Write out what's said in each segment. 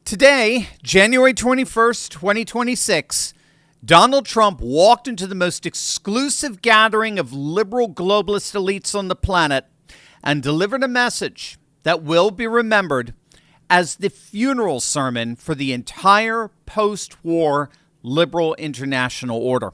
Today, January 21st, 2026, Donald Trump walked into the most exclusive gathering of liberal globalist elites on the planet and delivered a message that will be remembered as the funeral sermon for the entire post-war liberal international order.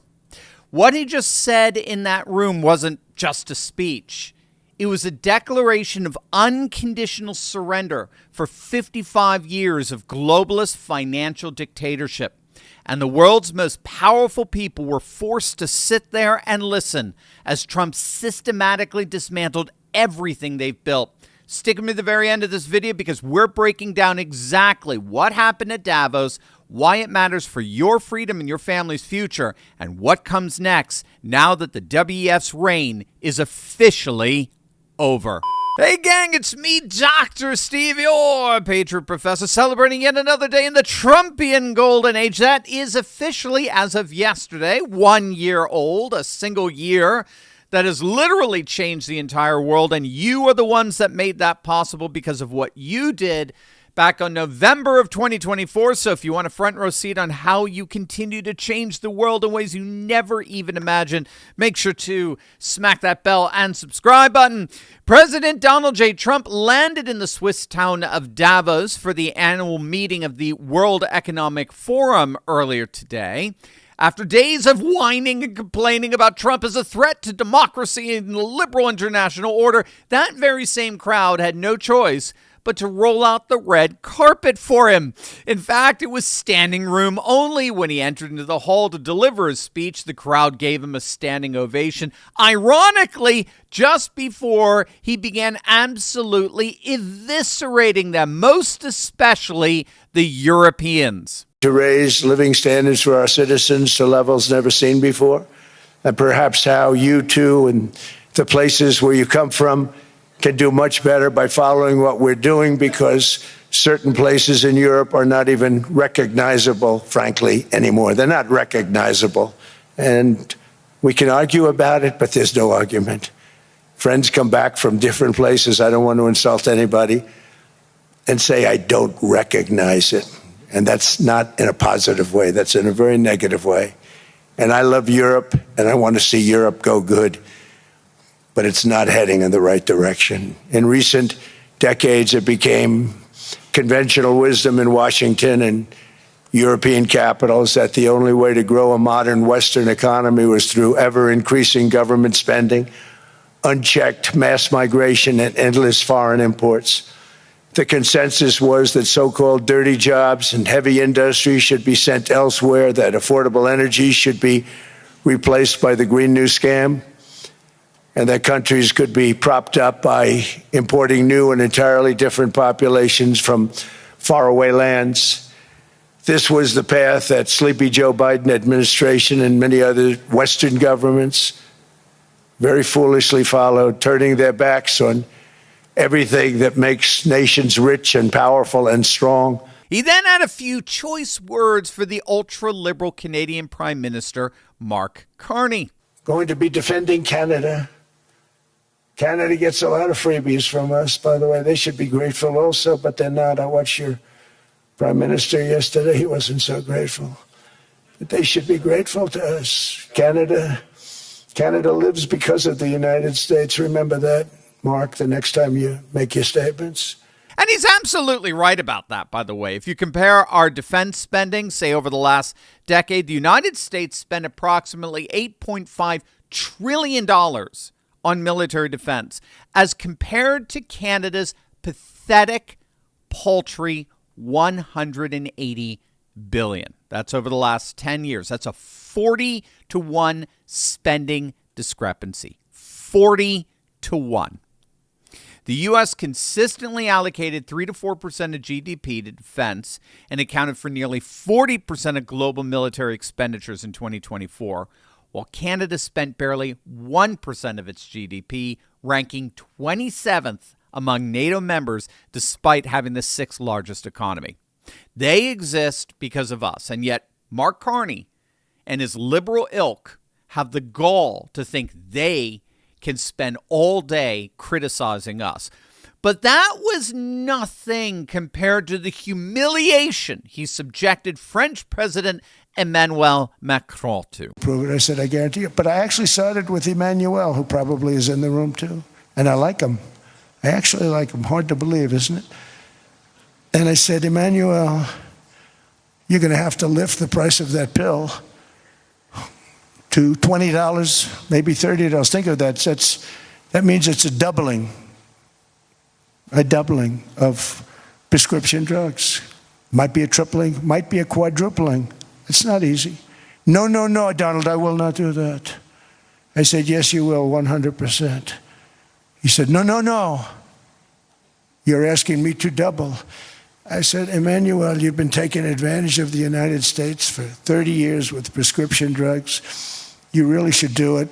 What he just said in that room wasn't just a speech. It was a declaration of unconditional surrender for 55 years of globalist financial dictatorship. And the world's most powerful people were forced to sit there and listen as Trump systematically dismantled everything they've built. Stick with me to the very end of this video because we're breaking down exactly what happened at Davos, why it matters for your freedom and your family's future, and what comes next now that the WEF's reign is officially over. Hey gang, it's me, Dr. Steve, your Patriot Professor, celebrating yet another day in the Trumpian Golden Age. That is officially, as of yesterday, 1 year old, a single year that has literally changed the entire world. And you are the ones that made that possible because of what you did back on November of 2024. So if you want a front row seat on how you continue to change the world in ways you never even imagined, make sure to smack that bell and subscribe button. President Donald J. Trump landed in the Swiss town of Davos for the annual meeting of the World Economic Forum earlier today. After days of whining and complaining about Trump as a threat to democracy and the liberal international order, that very same crowd had no choice but to roll out the red carpet for him. In fact, it was standing room only. When he entered into the hall to deliver his speech, the crowd gave him a standing ovation. Ironically, just before he began absolutely eviscerating them, most especially the Europeans. To raise living standards for our citizens to levels never seen before, and perhaps how you too and the places where you come from can do much better by following what we're doing, because certain places in Europe are not even recognizable, frankly, anymore. They're not recognizable. And we can argue about it, but there's no argument. Friends come back from different places. I don't want to insult anybody and say I don't recognize it. And that's not in a positive way. That's in a very negative way. And I love Europe, and I want to see Europe go good. But it's not heading in the right direction. In recent decades, it became conventional wisdom in Washington and European capitals that the only way to grow a modern Western economy was through ever-increasing government spending, unchecked mass migration, and endless foreign imports. The consensus was that so-called dirty jobs and heavy industry should be sent elsewhere, that affordable energy should be replaced by the Green New Scam, and that countries could be propped up by importing new and entirely different populations from faraway lands. This was the path that sleepy Joe Biden administration and many other Western governments very foolishly followed, turning their backs on everything that makes nations rich and powerful and strong. He then had a few choice words for the ultra-liberal Canadian Prime Minister, Mark Carney. Going to be defending Canada. Canada gets a lot of freebies from us, by the way. They should be grateful also, but they're not. I watched your Prime Minister yesterday. He wasn't so grateful. But they should be grateful to us. Canada lives because of the United States. Remember that, Mark, the next time you make your statements. And he's absolutely right about that, by the way. If you compare our defense spending, say over the last decade, the United States spent approximately $8.5 trillion on military defense, as compared to Canada's pathetic, paltry $180 billion. That's over the last 10 years. That's a 40-to-1 spending discrepancy. 40-to-1. The U.S. consistently allocated 3 to 4% of GDP to defense and accounted for nearly 40% of global military expenditures in 2024, while Canada spent barely 1% of its GDP, ranking 27th among NATO members despite having the 6th largest economy. They exist because of us, and yet Mark Carney and his liberal ilk have the gall to think they can spend all day criticizing us. But that was nothing compared to the humiliation he subjected French President Emmanuel Macron to. Prove it. I said, I guarantee you. But I actually sided with Emmanuel, who probably is in the room too. And I like him. I actually like him. Hard to believe, isn't it? And I said, Emmanuel, you're going to have to lift the price of that pill to $20, maybe $30. Think of that. That means it's a doubling of prescription drugs. Might be a tripling, might be a quadrupling. It's not easy. No, Donald, I will not do that. I said, yes, you will, 100%. He said, no. You're asking me to double. I said, Emmanuel, you've been taking advantage of the United States for 30 years with prescription drugs. You really should do it,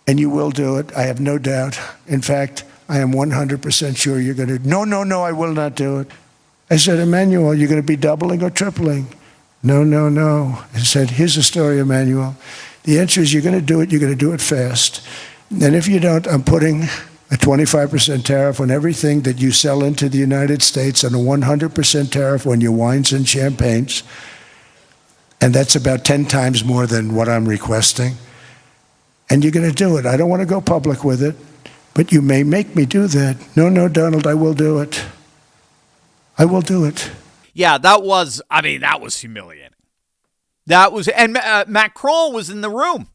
and you will do it. I have no doubt. In fact, I am 100% sure you're going to. No, I will not do it. I said, Emmanuel, you're going to be doubling or tripling? No. I said, here's the story, Emmanuel. The answer is you're going to do it. You're going to do it fast. And if you don't, I'm putting a 25% tariff on everything that you sell into the United States and a 100% tariff on your wines and champagnes. And that's about 10 times more than what I'm requesting. And you're going to do it. I don't want to go public with it, but you may make me do that. No, Donald, I will do it. I will do it. Yeah, that was humiliating. And Macron was in the room.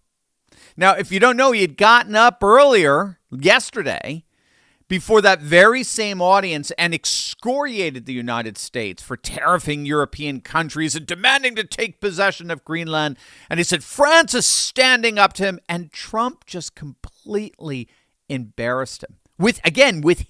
Now, if you don't know, he had gotten up earlier yesterday before that very same audience and excoriated the United States for tariffing European countries and demanding to take possession of Greenland. And he said France is standing up to him. And Trump just completely embarrassed him. With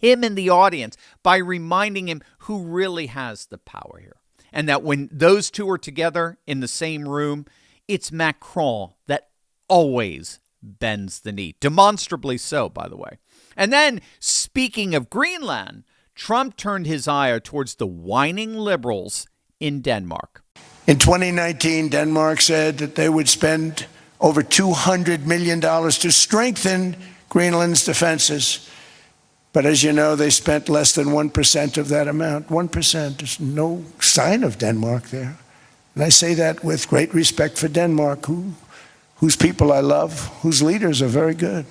him in the audience by reminding him who really has the power here. And that when those two are together in the same room, it's Macron that always bends the knee. Demonstrably so, by the way. And then, speaking of Greenland, Trump turned his ire towards the whining liberals in Denmark. In 2019, Denmark said that they would spend over $200 million to strengthen Greenland's defenses. But as you know, they spent less than 1% of that amount. 1%. There's no sign of Denmark there. And I say that with great respect for Denmark, whose people I love, whose leaders are very good.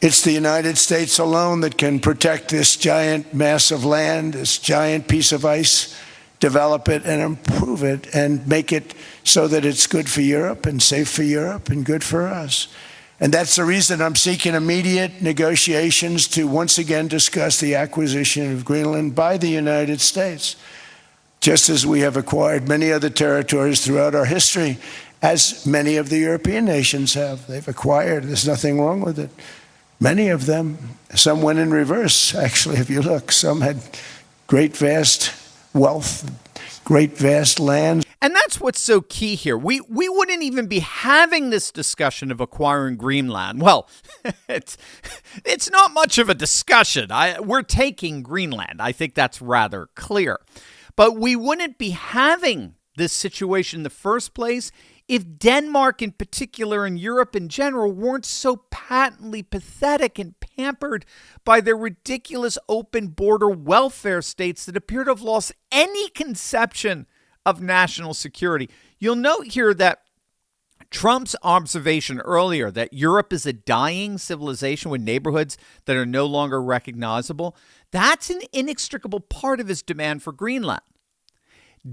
It's the United States alone that can protect this giant mass of land, this giant piece of ice, develop it and improve it and make it so that it's good for Europe and safe for Europe and good for us. And that's the reason I'm seeking immediate negotiations to once again discuss the acquisition of Greenland by the United States, just as we have acquired many other territories throughout our history, as many of the European nations have. They've acquired. There's nothing wrong with it. Many of them, some went in reverse, actually, if you look. Some had great, vast wealth, great, vast land. And that's what's so key here. We wouldn't even be having this discussion of acquiring Greenland. Well, it's not much of a discussion. We're taking Greenland. I think that's rather clear. But we wouldn't be having this situation in the first place if Denmark in particular and Europe in general weren't so patently pathetic and pampered by their ridiculous open border welfare states that appear to have lost any conception of national security. You'll note here that Trump's observation earlier that Europe is a dying civilization with neighborhoods that are no longer recognizable, that's an inextricable part of his demand for Greenland.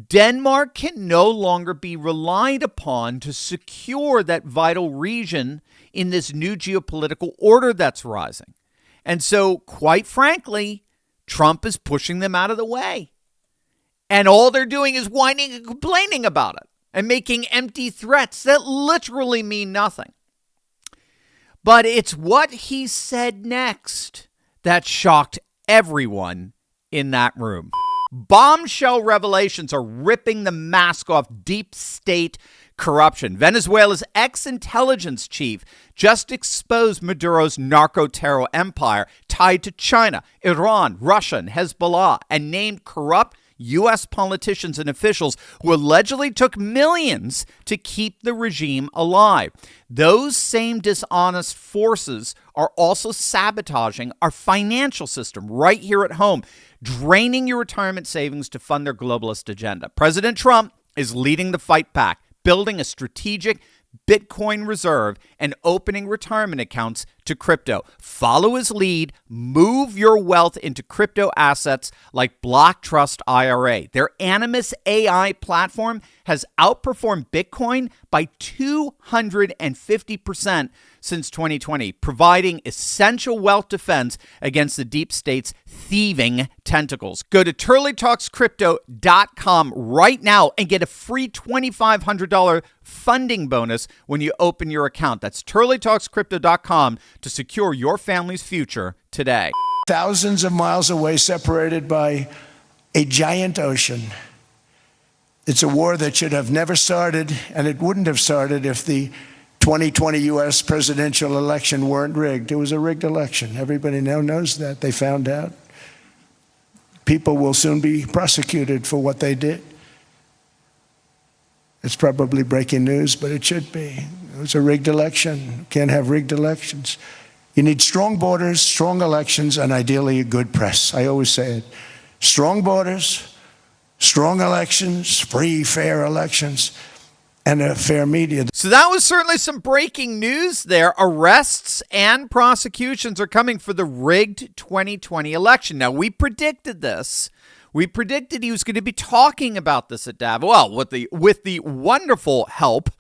Denmark can no longer be relied upon to secure that vital region in this new geopolitical order that's rising. And so, quite frankly, Trump is pushing them out of the way. And all they're doing is whining and complaining about it and making empty threats that literally mean nothing. But it's what he said next that shocked everyone in that room. Bombshell revelations are ripping the mask off deep state corruption. Venezuela's ex-intelligence chief just exposed Maduro's narco-terror empire, tied to China, Iran, Russia, and Hezbollah, and named corrupt U.S. politicians and officials who allegedly took millions to keep the regime alive. Those same dishonest forces are also sabotaging our financial system right here at home, draining your retirement savings to fund their globalist agenda. President Trump is leading the fight back, building a strategic Bitcoin reserve and opening retirement accounts to crypto. Follow his lead. Move your wealth into crypto assets like Block Trust IRA. Their Animus AI platform has outperformed Bitcoin by 250% since 2020, providing essential wealth defense against the deep state's thieving tentacles. Go to turleytalkscrypto.com right now and get a free $2,500 funding bonus when you open your account. That's turleytalkscrypto.com to secure your family's future today. Thousands of miles away, separated by a giant ocean. It's a war that should have never started, and it wouldn't have started if the 2020 U.S. presidential election weren't rigged. It was a rigged election. Everybody now knows that. They found out. People will soon be prosecuted for what they did. It's probably breaking news, but it should be. It was a rigged election. You can't have rigged elections. You need strong borders, strong elections, and ideally a good press. I always say it. Strong borders, strong elections, free, fair elections, and a fair media. So that was certainly some breaking news there. Arrests and prosecutions are coming for the rigged 2020 election. Now, we predicted this. We predicted he was going to be talking about this at Davos. Well, with the wonderful help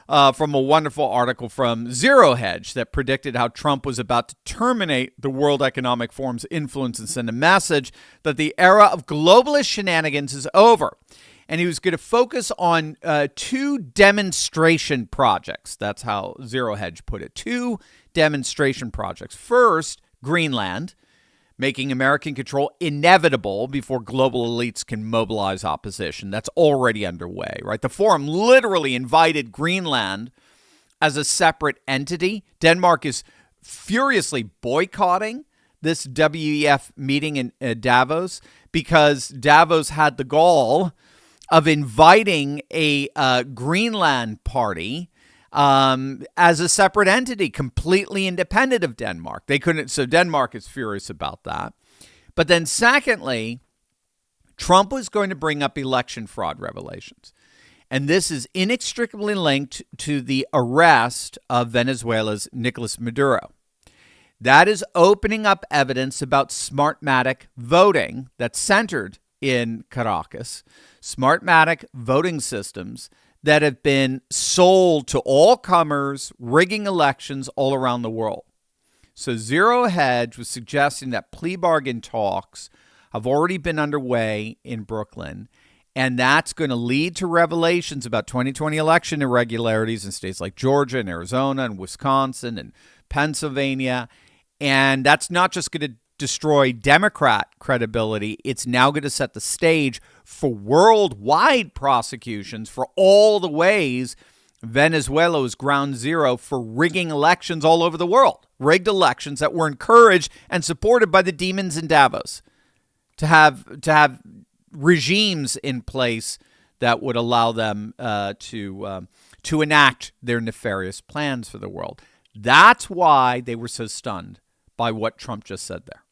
from a wonderful article from Zero Hedge that predicted how Trump was about to terminate the World Economic Forum's influence and send a message that the era of globalist shenanigans is over. And he was going to focus on two demonstration projects. That's how Zero Hedge put it. Two demonstration projects. First, Greenland, making American control inevitable before global elites can mobilize opposition. That's already underway, right? The forum literally invited Greenland as a separate entity. Denmark is furiously boycotting this WEF meeting in Davos because Davos had the gall of inviting a Greenland party as a separate entity, completely independent of Denmark. They couldn't, so Denmark is furious about that. But then secondly, Trump was going to bring up election fraud revelations. And this is inextricably linked to the arrest of Venezuela's Nicolas Maduro. That is opening up evidence about Smartmatic voting that's centered in Caracas. Smartmatic voting systems that have been sold to all comers, rigging elections all around the world. So Zero Hedge was suggesting that plea bargain talks have already been underway in Brooklyn, and that's going to lead to revelations about 2020 election irregularities in states like Georgia and Arizona and Wisconsin and Pennsylvania. And that's not just going to destroy Democrat credibility. It's now going to set the stage for worldwide prosecutions for all the ways Venezuela was ground zero for rigging elections all over the world. Rigged elections that were encouraged and supported by the demons in Davos to have regimes in place that would allow them to enact their nefarious plans for the world. That's why they were so stunned by what Trump just said there.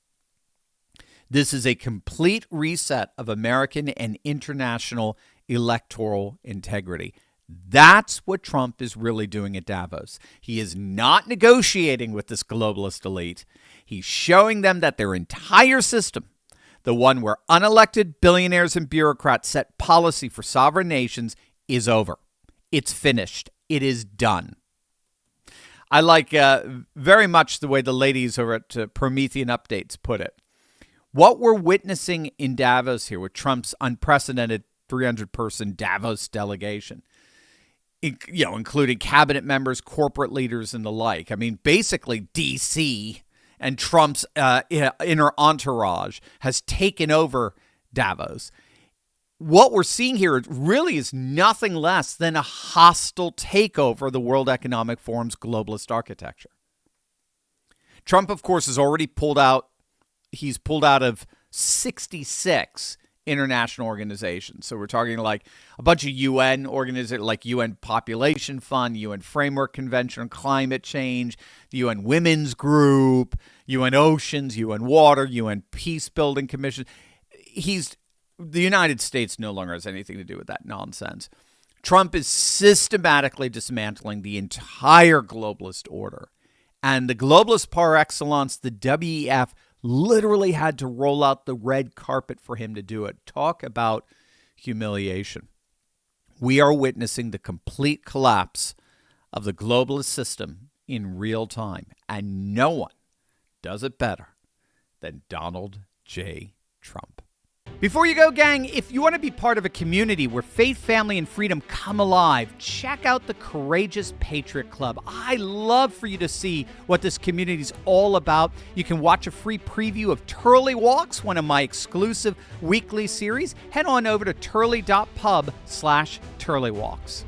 This is a complete reset of American and international electoral integrity. That's what Trump is really doing at Davos. He is not negotiating with this globalist elite. He's showing them that their entire system, the one where unelected billionaires and bureaucrats set policy for sovereign nations, is over. It's finished. It is done. I like very much the way the ladies over at Promethean Updates put it. What we're witnessing in Davos here with Trump's unprecedented 300-person Davos delegation, including cabinet members, corporate leaders, and the like. I mean, basically, D.C. and Trump's inner entourage has taken over Davos. What we're seeing here really is nothing less than a hostile takeover of the World Economic Forum's globalist architecture. Trump, of course, has already pulled out he's pulled out of 66 international organizations. So we're talking like a bunch of UN organizations, like UN Population Fund, UN Framework Convention on Climate Change, the UN Women's Group, UN Oceans, UN Water, UN Peace Building Commission. The United States no longer has anything to do with that nonsense. Trump is systematically dismantling the entire globalist order. And the globalist par excellence, the WEF, literally had to roll out the red carpet for him to do it. Talk about humiliation. We are witnessing the complete collapse of the globalist system in real time. And no one does it better than Donald J. Trump. Before you go, gang, if you want to be part of a community where faith, family, and freedom come alive, check out the Courageous Patriot Club. I love for you to see what this community is all about. You can watch a free preview of Turley Walks, one of my exclusive weekly series. Head on over to turley.pub/turleywalks.